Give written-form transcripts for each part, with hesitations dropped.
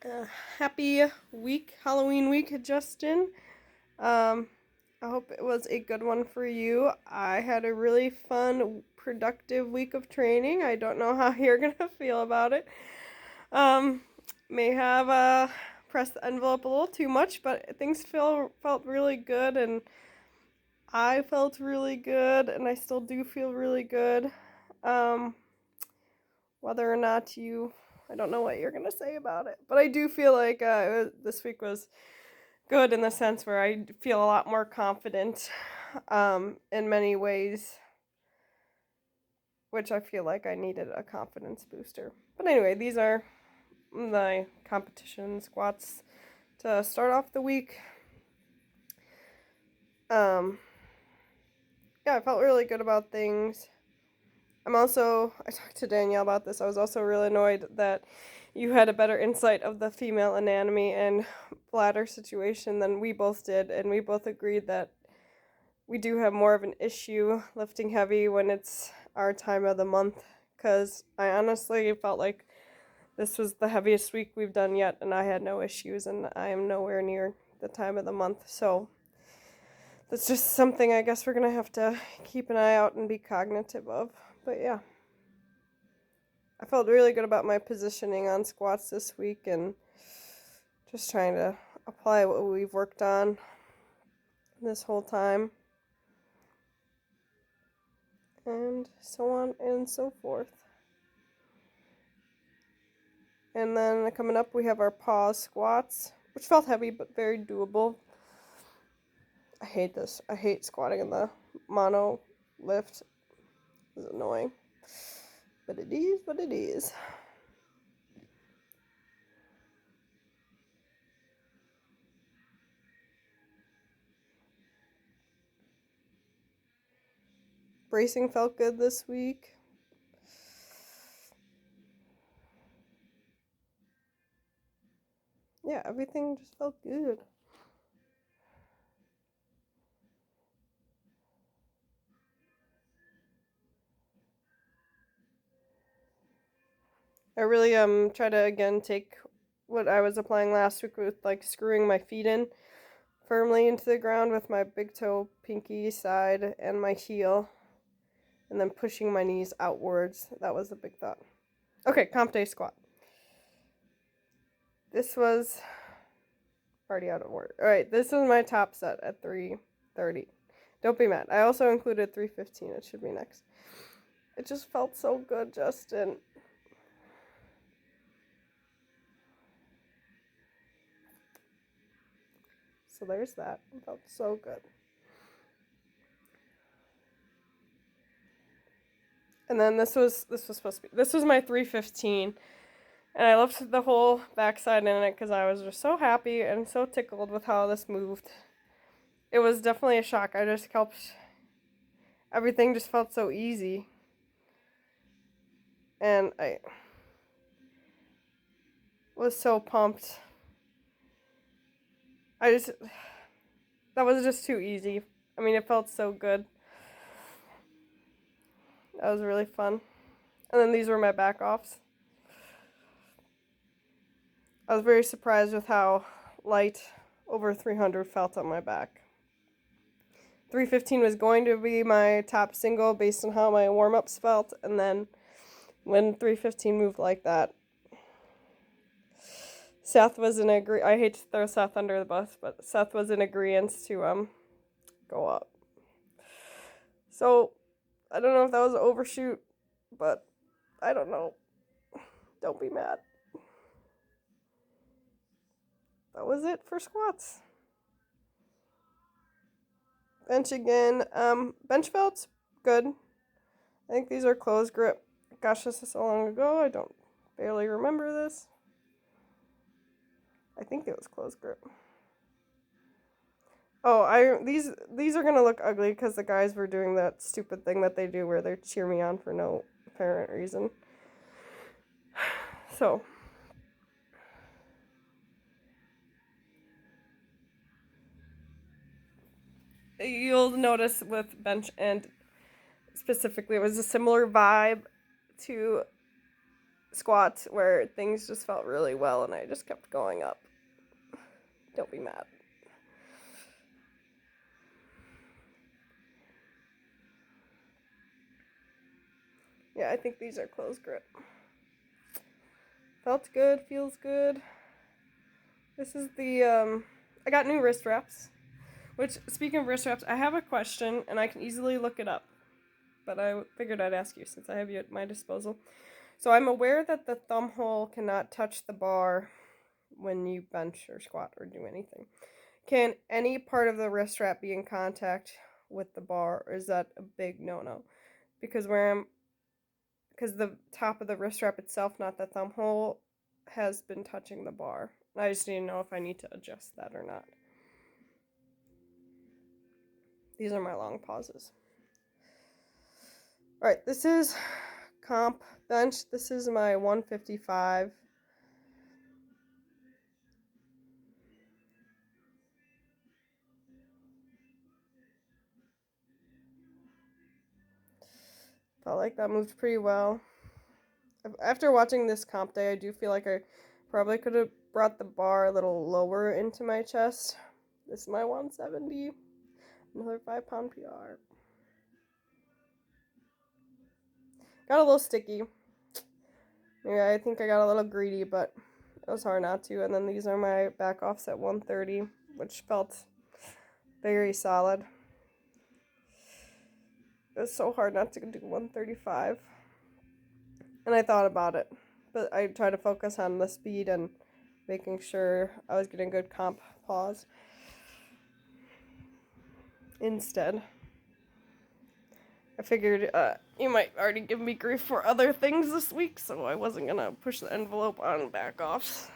Uh, Happy week, Halloween week, Justin. Um, I hope it was a good one for you. I had a really fun, productive week of training. I don't know how you're gonna feel about it. Um, may have pressed the envelope a little too much, but things felt really good, and I felt really good, and I still do feel really good. Um, Whether or not I don't know what you're gonna say about it, but I do feel like this week was good in the sense where I feel a lot more confident in many ways, which I feel like I needed a confidence booster. But anyway, these are the competition squats to start off the week. Um, yeah, I felt really good about things. I talked to Danielle about this. I was also really annoyed that you had a better insight of the female anatomy and bladder situation than we both did, and we both agreed that we do have more of an issue lifting heavy when it's our time of the month. Because I honestly felt like this was the heaviest week we've done yet, and I had no issues, and I am nowhere near the time of the month. So that's just something I guess we're gonna have to keep an eye out and be cognitive of. But yeah, I felt really good about my positioning on squats this week and just trying to apply what we've worked on this whole time, and so on and so forth. And then coming up, we have our pause squats, which felt heavy but very doable. I hate this. I hate squatting in the mono lift. It's annoying. But it is what it is. Bracing felt good this week. Yeah, everything just felt good. I really try to again take what I was applying last week with like screwing my feet in firmly into the ground with my big toe, pinky side, and my heel, and then pushing my knees outwards. That was the big thought. Okay, comp day squat. This was already out of order. All right, this is my top set at 330. Don't be mad. I also included 315. It should be next. It just felt so good, Justin. So there's that. It felt so good. And then this was my 315, and I left the whole backside in it because I was just so happy and so tickled with how this moved. It was definitely a shock. I just kept everything just felt so easy, and I was so pumped. I just that was just too easy. I mean, it felt so good. That was really fun. And then these were my back offs. I was very surprised with how light over 300 felt on my back. 315 was going to be my top single based on how my warm ups felt, and then when 315 moved like that, Seth was in agree. I hate to throw Seth under the bus, but Seth was in agreement to go up. So I don't know if that was an overshoot, but I don't know. Don't be mad. That was it for squats. Bench again. Bench felt good. I think these are closed grip. Gosh, this is so long ago. I don't barely remember this. I think it was closed grip. Oh, I these are gonna look ugly because the guys were doing that stupid thing that they do where they cheer me on for no apparent reason. So you'll notice with bench and specifically it was a similar vibe to squats where things just felt really well and I just kept going up. Don't be mad. Yeah, I think these are closed grip. Felt good, feels good. This is the, I got new wrist wraps. Which, speaking of wrist wraps, I have a question and I can easily look it up. But I figured I'd ask you since I have you at my disposal. So I'm aware that the thumb hole cannot touch the bar when you bench or squat or do anything. Can any part of the wrist wrap be in contact with the bar, or is that a big no-no? Because because the top of the wrist wrap itself, not the thumb hole, has been touching the bar. I just need to know if I need to adjust that or not. These are my long pauses. All right, this is comp bench. This is my 155. Felt like that moved pretty well. After watching this comp day, I do feel like I probably could have brought the bar a little lower into my chest. This is my 170. Another 5-pound PR. Got a little sticky. Yeah, I think I got a little greedy, but it was hard not to. And then these are my back offs at 130, which felt very solid. It was so hard not to do 135. And I thought about it, but I tried to focus on the speed and making sure I was getting good comp pause instead. I figured you might already give me grief for other things this week, so I wasn't going to push the envelope on back offs.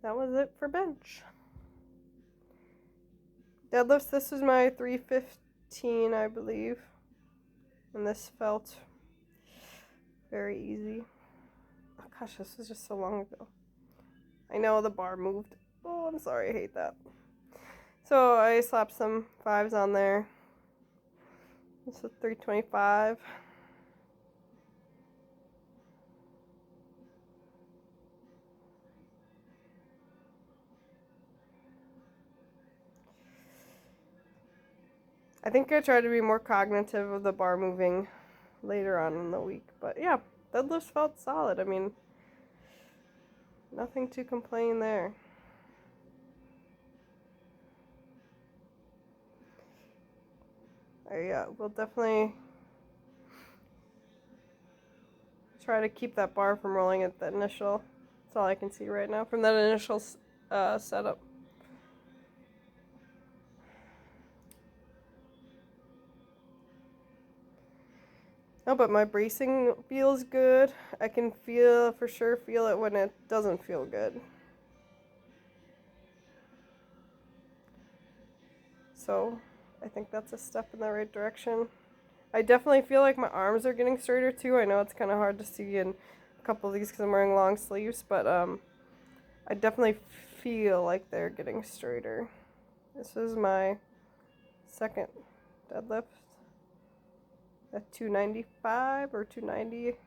That was it for bench. Deadlifts, this was my 315, I believe. And this felt very easy. Oh gosh, this was just so long ago. I know the bar moved. Oh, I'm sorry, I hate that. So I slapped some 5s on there. This is 325. I think I tried to be more cognitive of the bar moving later on in the week. But yeah, deadlifts felt solid. I mean, nothing to complain there. I will definitely try to keep that bar from rolling at the initial. That's all I can see right now from that initial setup. No, but my bracing feels good. I can for sure feel it when it doesn't feel good. So I think that's a step in the right direction. I definitely feel like my arms are getting straighter too. I know it's kind of hard to see in a couple of these because I'm wearing long sleeves, but I definitely feel like they're getting straighter. This is my second deadlift at 295 or 290.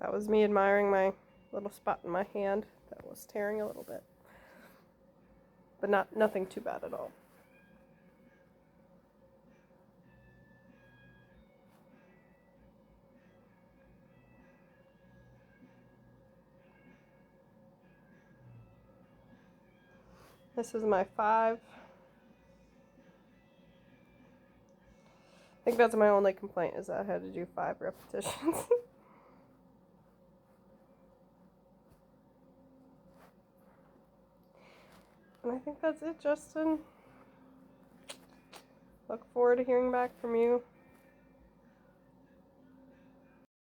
That was me admiring my little spot in my hand that was tearing a little bit. But nothing too bad at all. This is my 5. I think that's my only complaint is that I had to do 5 repetitions. And I think that's it, Justin. look forward to hearing back from you.